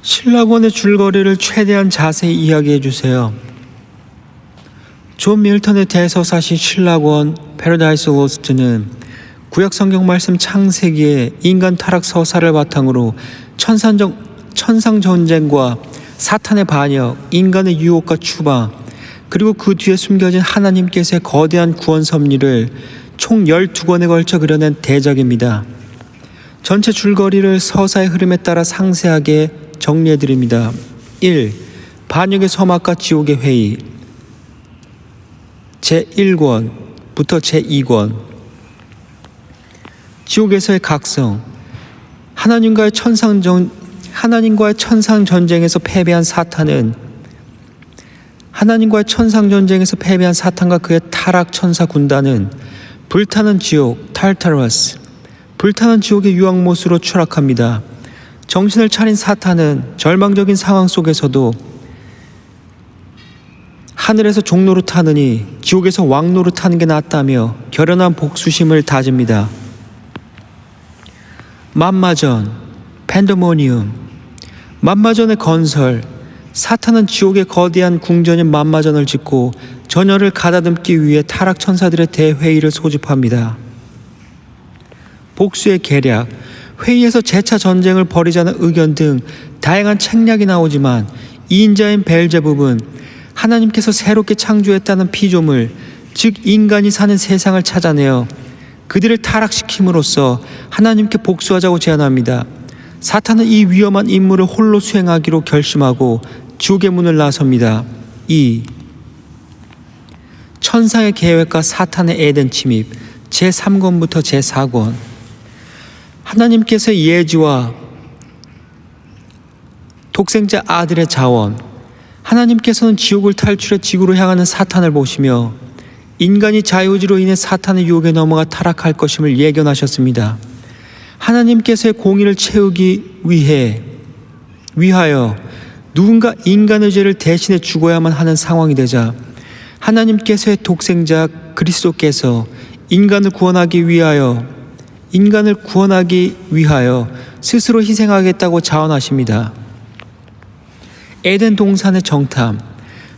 신라권의 줄거리를 최대한 자세히 이야기해 주세요. 존 밀턴의 대서사시 신라권 패러다이스 로스트는 구약 성경 말씀 창세기의 인간 타락 서사를 바탕으로 천상 전쟁과 사탄의 반역, 인간의 유혹과 추방, 그리고 그 뒤에 숨겨진 하나님께서의 거대한 구원 섭리를 총 12권에 걸쳐 그려낸 대작입니다. 전체 줄거리를 서사의 흐름에 따라 상세하게 정리해드립니다. 1. 반역의 서막과 지옥의 회의 제1권부터 제2권 지옥에서의 각성 하나님과의 천상 전쟁에서 패배한 사탄과 그의 타락 천사 군단은 불타는 지옥 탈타러스, 불타는 지옥의 유황못으로 추락합니다. 정신을 차린 사탄은 절망적인 상황 속에서도 하늘에서 종로로 타느니 지옥에서 왕로로 타는 게 낫다며 결연한 복수심을 다집니다. 만마전, 팬더모니움, 만마전의 건설. 사탄은 지옥의 거대한 궁전인 만마전을 짓고 전열을 가다듬기 위해 타락 천사들의 대회의를 소집합니다. 복수의 계략, 회의에서 재차 전쟁을 벌이자는 의견 등 다양한 책략이 나오지만 이인자인 벨제붑은 하나님께서 새롭게 창조했다는 피조물, 즉 인간이 사는 세상을 찾아내어 그들을 타락시킴으로써 하나님께 복수하자고 제안합니다. 사탄은 이 위험한 임무를 홀로 수행하기로 결심하고 지옥의 문을 나섭니다. 2. 천상의 계획과 사탄의 에덴 침입 제3권부터 제4권 하나님께서의 예지와 독생자 아들의 자원. 하나님께서는 지옥을 탈출해 지구로 향하는 사탄을 보시며 인간이 자유의지로 인해 사탄의 유혹에 넘어가 타락할 것임을 예견하셨습니다. 하나님께서의 공의를 채우기 위하여 누군가 인간의 죄를 대신해 죽어야만 하는 상황이 되자 하나님께서의 독생자 그리스도께서 인간을 구원하기 위하여 스스로 희생하겠다고 자원하십니다. 에덴 동산의 정탐.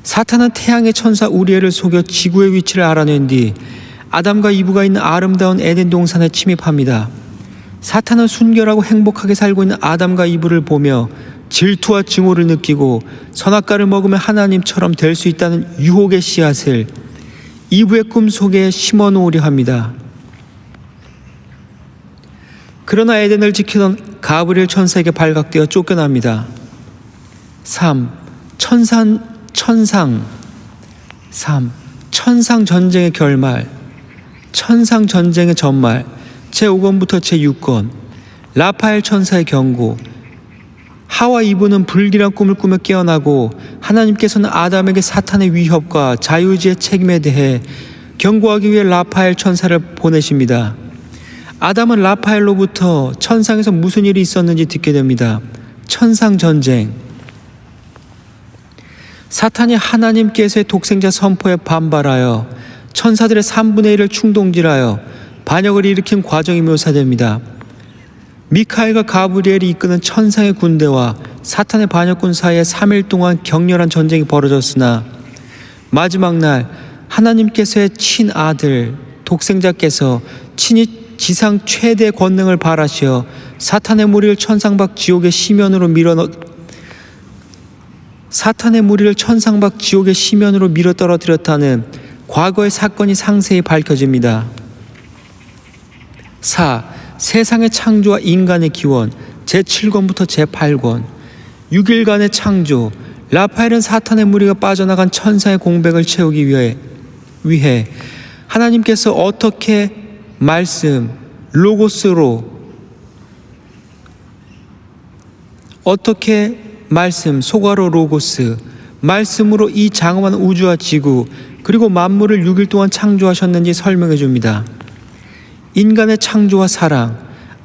사탄은 태양의 천사 우리엘을 속여 지구의 위치를 알아낸 뒤 아담과 이브가 있는 아름다운 에덴 동산에 침입합니다. 사탄은 순결하고 행복하게 살고 있는 아담과 이브를 보며 질투와 증오를 느끼고 선악과를 먹으면 하나님처럼 될 수 있다는 유혹의 씨앗을 이브의 꿈속에 심어놓으려 합니다. 그러나 에덴을 지키던 가브리엘 천사에게 발각되어 쫓겨납니다. 3. 천상 전쟁의 결말, 천상 전쟁의 전말 제5권부터 제6권 라파엘 천사의 경고. 하와 이브는 불길한 꿈을 꾸며 깨어나고 하나님께서는 아담에게 사탄의 위협과 자유의지의 책임에 대해 경고하기 위해 라파엘 천사를 보내십니다. 아담은 라파엘로부터 천상에서 무슨 일이 있었는지 듣게 됩니다. 천상 전쟁. 사탄이 하나님께서의 독생자 선포에 반발하여 천사들의 3분의 1을 충동질하여 반역을 일으킨 과정이 묘사됩니다. 미카엘과 가브리엘이 이끄는 천상의 군대와 사탄의 반역군 사이에 3일 동안 격렬한 전쟁이 벌어졌으나 마지막 날 하나님께서의 친아들 독생자께서 친히 지상 최대 권능을 발하시어 사탄의 무리를 천상 밖 지옥의 시면으로 밀어 떨어뜨렸다는 과거의 사건이 상세히 밝혀집니다. 4. 세상의 창조와 인간의 기원 제7권부터 제8권 6일간의 창조. 라파엘은 사탄의 무리가 빠져나간 천사의 공백을 채우기 위해 하나님께서 어떻게 소가로 로고스 말씀으로 이 장엄한 우주와 지구 그리고 만물을 6일 동안 창조하셨는지 설명해 줍니다. 인간의 창조와 사랑.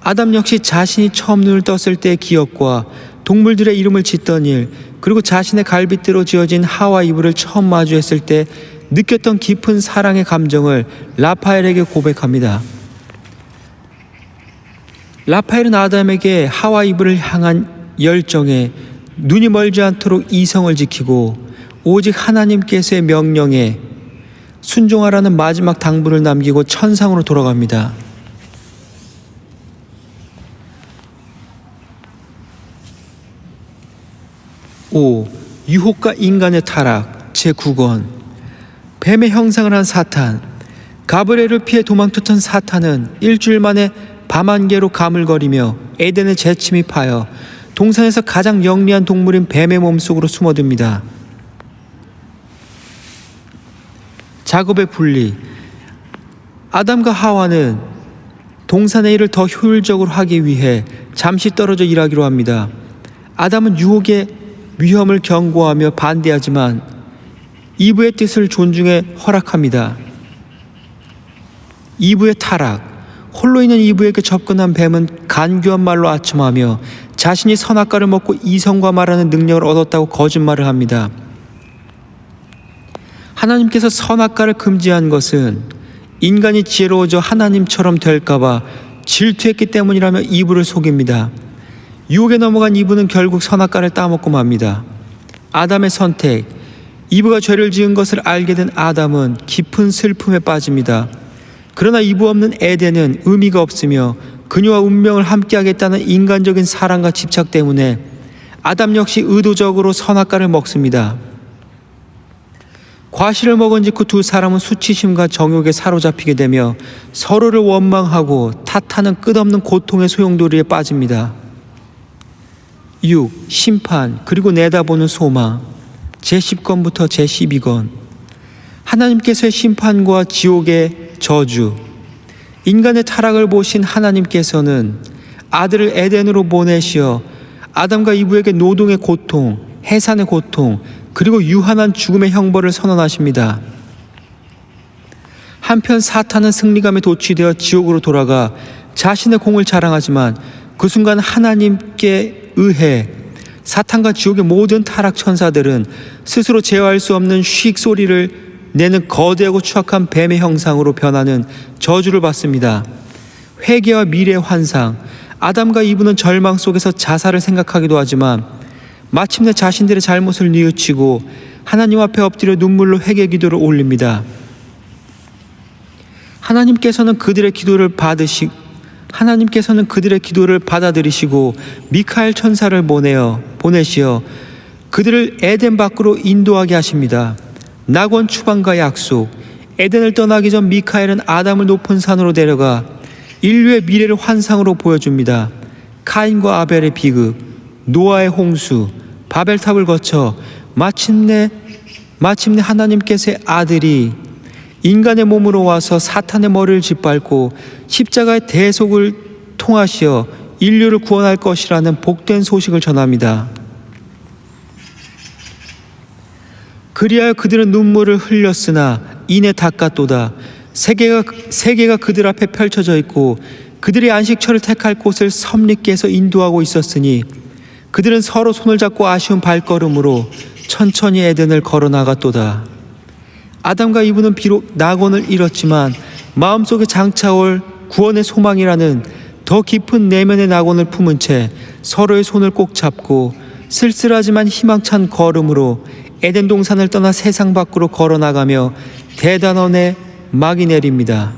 아담 역시 자신이 처음 눈을 떴을 때의 기억과 동물들의 이름을 짓던 일, 그리고 자신의 갈빗대로 지어진 하와 이브를 처음 마주했을 때 느꼈던 깊은 사랑의 감정을 라파엘에게 고백합니다. 라파엘은 아담에게 하와 이브를 향한 열정에 눈이 멀지 않도록 이성을 지키고 오직 하나님께서의 명령에 순종하라는 마지막 당부를 남기고 천상으로 돌아갑니다. 5. 유혹과 인간의 타락 제9권 뱀의 형상을 한 사탄. 가브리엘을 피해 도망쳤던 사탄은 일주일 만에 밤안개로 가물거리며 에덴에 재침입하여 동산에서 가장 영리한 동물인 뱀의 몸속으로 숨어듭니다. 작업의 분리. 아담과 하와는 동산의 일을 더 효율적으로 하기 위해 잠시 떨어져 일하기로 합니다. 아담은 유혹의 위험을 경고하며 반대하지만 이브의 뜻을 존중해 허락합니다. 이브의 타락. 홀로 있는 이브에게 접근한 뱀은 간교한 말로 아첨하며 자신이 선악과를 먹고 이성과 말하는 능력을 얻었다고 거짓말을 합니다. 하나님께서 선악과를 금지한 것은 인간이 지혜로워져 하나님처럼 될까봐 질투했기 때문이라며 이브를 속입니다. 유혹에 넘어간 이브는 결국 선악과를 따먹고 맙니다. 아담의 선택. 이브가 죄를 지은 것을 알게 된 아담은 깊은 슬픔에 빠집니다. 그러나 이브 없는 에덴은 의미가 없으며 그녀와 운명을 함께하겠다는 인간적인 사랑과 집착 때문에 아담 역시 의도적으로 선악과를 먹습니다. 과실을 먹은 직후 두 사람은 수치심과 정욕에 사로잡히게 되며 서로를 원망하고 탓하는 끝없는 고통의 소용돌이에 빠집니다. 6. 심판 그리고 내다보는 소망 제10권부터 제12권 하나님께서의 심판과 지옥의 저주. 인간의 타락을 보신 하나님께서는 아들을 에덴으로 보내시어 아담과 이브에게 노동의 고통, 해산의 고통, 그리고 유한한 죽음의 형벌을 선언하십니다. 한편 사탄은 승리감에 도취되어 지옥으로 돌아가 자신의 공을 자랑하지만 그 순간 하나님께 의해 사탄과 지옥의 모든 타락 천사들은 스스로 제어할 수 없는 휙 소리를 내는 거대하고 추악한 뱀의 형상으로 변하는 저주를 받습니다. 회개와 미래의 환상. 아담과 이브는 절망 속에서 자살을 생각하기도 하지만 마침내 자신들의 잘못을 뉘우치고 하나님 앞에 엎드려 눈물로 회개 기도를 올립니다. 하나님께서는 그들의 기도를 받아들이시고 미카엘 천사를 보내시어 그들을 에덴 밖으로 인도하게 하십니다. 낙원 추방과 약속. 에덴을 떠나기 전 미카엘은 아담을 높은 산으로 데려가 인류의 미래를 환상으로 보여줍니다. 카인과 아벨의 비극, 노아의 홍수, 바벨탑을 거쳐 마침내 하나님께서의 아들이 인간의 몸으로 와서 사탄의 머리를 짓밟고 십자가의 대속을 통하시어 인류를 구원할 것이라는 복된 소식을 전합니다. 그리하여 그들은 눈물을 흘렸으나 이내 닦았도다. 세계가 그들 앞에 펼쳐져 있고 그들이 안식처를 택할 곳을 섭리께서 인도하고 있었으니 그들은 서로 손을 잡고 아쉬운 발걸음으로 천천히 에덴을 걸어 나갔도다. 아담과 이브는 비록 낙원을 잃었지만 마음속에 장차올 구원의 소망이라는 더 깊은 내면의 낙원을 품은 채 서로의 손을 꼭 잡고 쓸쓸하지만 희망찬 걸음으로 에덴 동산을 떠나 세상 밖으로 걸어 나가며 대단원에 막이 내립니다.